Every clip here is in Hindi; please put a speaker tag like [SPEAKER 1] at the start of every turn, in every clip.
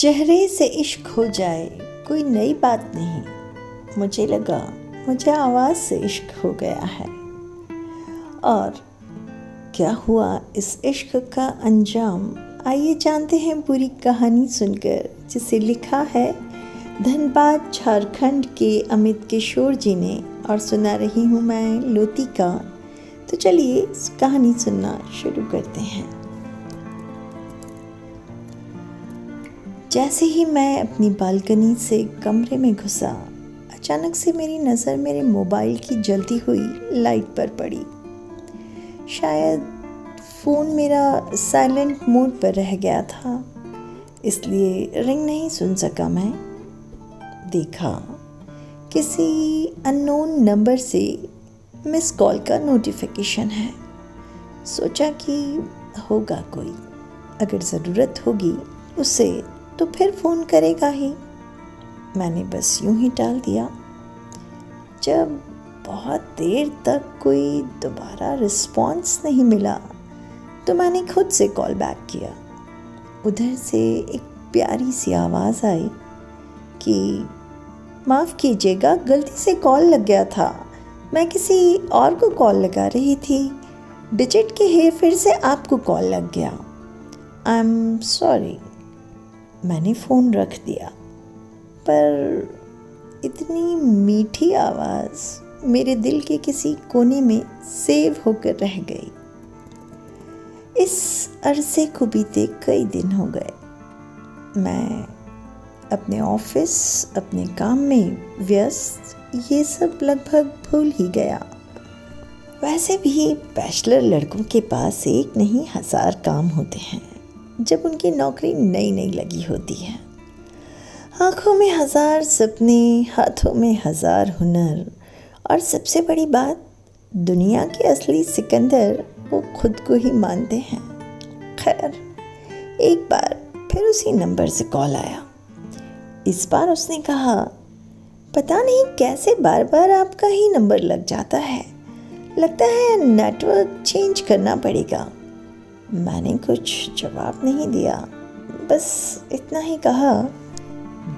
[SPEAKER 1] चेहरे से इश्क हो जाए कोई नई बात नहीं। मुझे लगा मुझे आवाज़ से इश्क हो गया है। और क्या हुआ इस इश्क का अंजाम, आइए जानते हैं पूरी कहानी सुनकर, जिसे लिखा है धनबाद झारखंड के अमित किशोर जी ने और सुना रही हूँ मैं लोतिका। तो चलिए कहानी सुनना शुरू करते हैं। जैसे ही मैं अपनी बालकनी से कमरे में घुसा, अचानक से मेरी नज़र मेरे मोबाइल की जलती हुई लाइट पर पड़ी। शायद फ़ोन मेरा साइलेंट मोड पर रह गया था, इसलिए रिंग नहीं सुन सका। मैं देखा किसी अननोन नंबर से मिस कॉल का नोटिफिकेशन है। सोचा कि होगा कोई, अगर ज़रूरत होगी उसे तो फिर फ़ोन करेगा ही। मैंने बस यूं ही टाल दिया। जब बहुत देर तक कोई दोबारा रिस्पॉन्स नहीं मिला तो मैंने खुद से कॉल बैक किया। उधर से एक प्यारी सी आवाज़ आई कि माफ़ कीजिएगा, गलती से कॉल लग गया था, मैं किसी और को कॉल लगा रही थी, डिजिट के हेरफेर से आपको कॉल लग गया, आई एम सॉरी। मैंने फ़ोन रख दिया, पर इतनी मीठी आवाज़ मेरे दिल के किसी कोने में सेव होकर रह गई। इस अरसे को बीते कई दिन हो गए। मैं अपने ऑफिस, अपने काम में व्यस्त, ये सब लगभग भूल ही गया। वैसे भी बैचलर लड़कों के पास एक नहीं 1000 काम होते हैं जब उनकी नौकरी नई नई लगी होती है। आँखों में 1000 सपने, हाथों में 1000 हुनर, और सबसे बड़ी बात, दुनिया के असली सिकंदर वो खुद को ही मानते हैं। खैर, एक बार फिर उसी नंबर से कॉल आया। इस बार उसने कहा, पता नहीं कैसे बार बार आपका ही नंबर लग जाता है, लगता है नेटवर्क चेंज करना पड़ेगा। मैंने कुछ जवाब नहीं दिया, बस इतना ही कहा,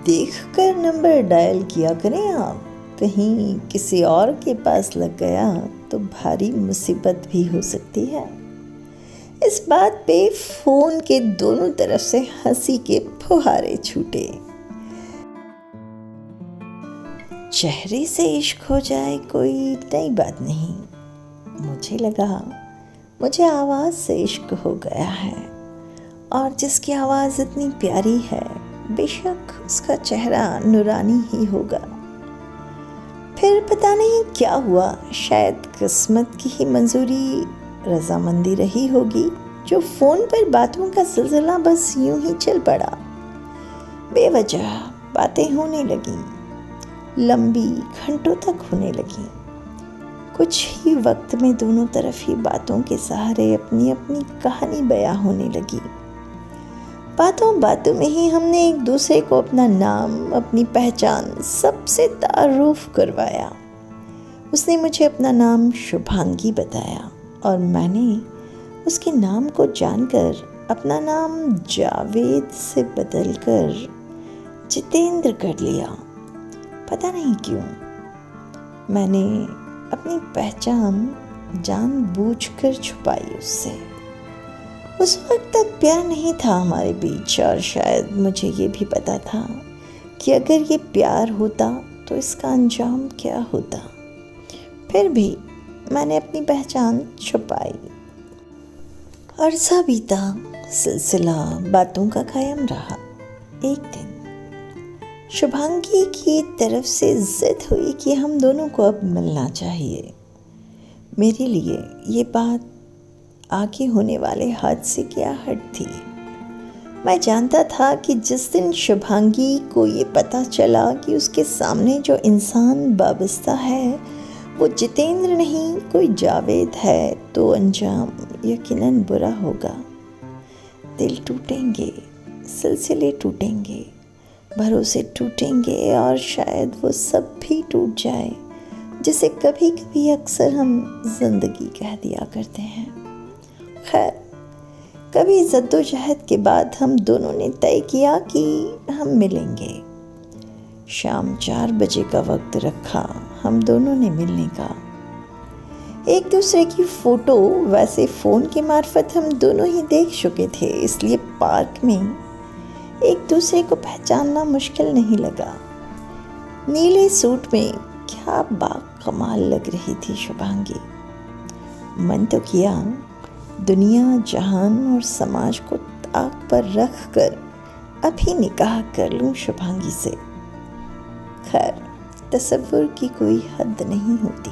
[SPEAKER 1] देखकर नंबर डायल किया करें आप, कहीं किसी और के पास लग गया तो भारी मुसीबत भी हो सकती है। इस बात पे फ़ोन के दोनों तरफ से हंसी के फुहारे छूटे। चेहरे से इश्क हो जाए कोई नई बात नहीं। मुझे लगा मुझे आवाज़ से इश्क हो गया है, और जिसकी आवाज़ इतनी प्यारी है, बेशक उसका चेहरा नूरानी ही होगा। फिर पता नहीं क्या हुआ, शायद किस्मत की ही मंजूरी, रजामंदी रही होगी, जो फ़ोन पर बातों का सिलसिला बस यूं ही चल पड़ा। बेवजह बातें होने लगीं, लंबी, घंटों तक होने लगीं। कुछ ही वक्त में दोनों तरफ ही बातों के सहारे अपनी अपनी कहानी बयां होने लगी। बातों बातों में ही हमने एक दूसरे को अपना नाम, अपनी पहचान सबसे तारुफ करवाया। उसने मुझे अपना नाम शुभांगी बताया, और मैंने उसके नाम को जानकर अपना नाम जावेद से बदलकर जितेंद्र कर लिया। पता नहीं क्यों मैंने अपनी पहचान जानबूझकर छुपाई उससे। उस वक्त तक प्यार नहीं था हमारे बीच, और शायद मुझे ये भी पता था कि अगर ये प्यार होता तो इसका अंजाम क्या होता। फिर भी मैंने अपनी पहचान छुपाई। अरसा बीता, सिलसिला बातों का कायम रहा। एक दिन शुभांगी की तरफ से जिद हुई कि हम दोनों को अब मिलना चाहिए। मेरे लिए ये बात आगे होने वाले हादसे की आहट थी। मैं जानता था कि जिस दिन शुभांगी को ये पता चला कि उसके सामने जो इंसान वाबस्ता है वो जितेंद्र नहीं, कोई जावेद है, तो अंजाम यकीनन बुरा होगा। दिल टूटेंगे, सिलसिले टूटेंगे, भरोसे टूटेंगे, और शायद वो सब भी टूट जाए जिसे कभी कभी अक्सर हम जिंदगी कह दिया करते हैं। खैर, कभी जद्दोजहद के बाद हम दोनों ने तय किया कि हम मिलेंगे। शाम 4 बजे का वक्त रखा हम दोनों ने मिलने का। एक दूसरे की फ़ोटो वैसे फ़ोन के मार्फत हम दोनों ही देख चुके थे, इसलिए पार्क में एक दूसरे को पहचानना मुश्किल नहीं लगा। नीले सूट में क्या बाकमाल लग रही थी शुभांगी। मन तो किया दुनिया जहान और समाज को ताक पर रख कर अभी निकाह कर लूं शुभांगी से। खैर, तसव्वुर की कोई हद नहीं होती।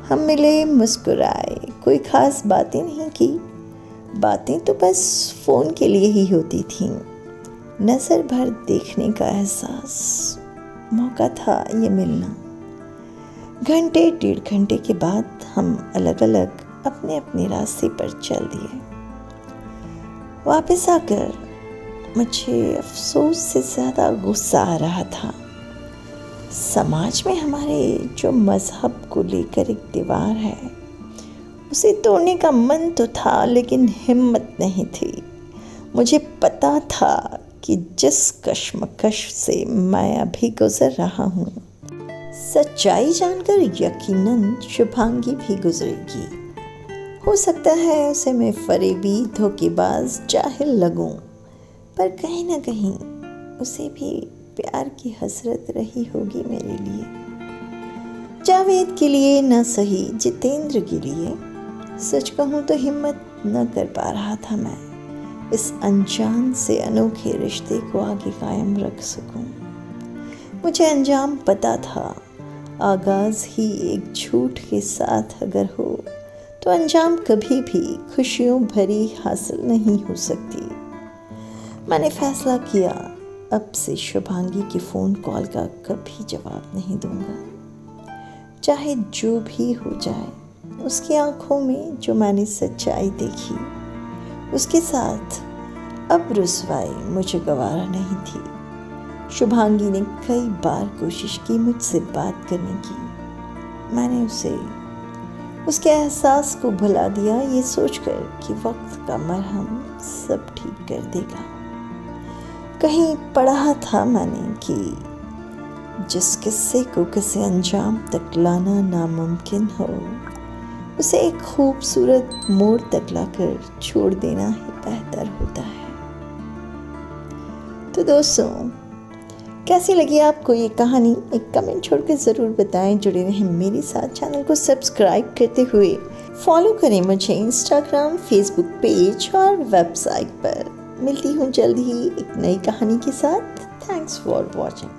[SPEAKER 1] हम मिले, मुस्कुराए, कोई ख़ास बातें नहीं की। बातें तो बस फ़ोन के लिए ही होती थीं। नज़र भर देखने का एहसास, मौका था ये मिलना। घंटे 1.5 घंटे के बाद हम अलग अलग अपने अपने रास्ते पर चल दिए। वापस आकर मुझे अफसोस से ज़्यादा गुस्सा आ रहा था। समाज में हमारे जो मज़हब को लेकर एक दीवार है, उसे तोड़ने का मन तो था लेकिन हिम्मत नहीं थी। मुझे पता था कि जिस कश्मकश से मैं अभी गुज़र रहा हूँ, सच्चाई जानकर यकीनन शुभांगी भी गुजरेगी। हो सकता है उसे मैं फरेबी, धोखेबाज, जाहिल लगूं, पर कहीं ना कहीं उसे भी प्यार की हसरत रही होगी मेरे लिए। जावेद के लिए न सही, जितेंद्र के लिए। सच कहूँ तो हिम्मत न कर पा रहा था मैं इस अनजान से अनोखे रिश्ते को आगे कायम रख सकूं। मुझे अंजाम पता था। आगाज़ ही एक झूठ के साथ अगर हो तो अंजाम कभी भी खुशियों भरी हासिल नहीं हो सकती। मैंने फैसला किया, अब से शुभांगी की फ़ोन कॉल का कभी जवाब नहीं दूंगा। चाहे जो भी हो जाए, उसकी आंखों में जो मैंने सच्चाई देखी, उसके साथ अब रुसवाई मुझे गवारा नहीं थी। शुभांगी ने कई बार कोशिश की मुझसे बात करने की। मैंने उसे उसके एहसास को भुला दिया, ये सोचकर कि वक्त का मरहम सब ठीक कर देगा। कहीं पढ़ा था मैंने कि जिस किस्से को किसी अंजाम तक लाना नामुमकिन हो, उसे एक खूबसूरत मोड़ तक लाकर छोड़ देना ही बेहतर होता है। तो दोस्तों, कैसी लगी आपको ये कहानी? एक कमेंट छोड़कर ज़रूर बताएं। जुड़े रहें मेरे साथ। चैनल को सब्सक्राइब करते हुए फॉलो करें मुझे इंस्टाग्राम, फेसबुक पेज और वेबसाइट पर। मिलती हूँ जल्द ही एक नई कहानी के साथ। Thanks for watching.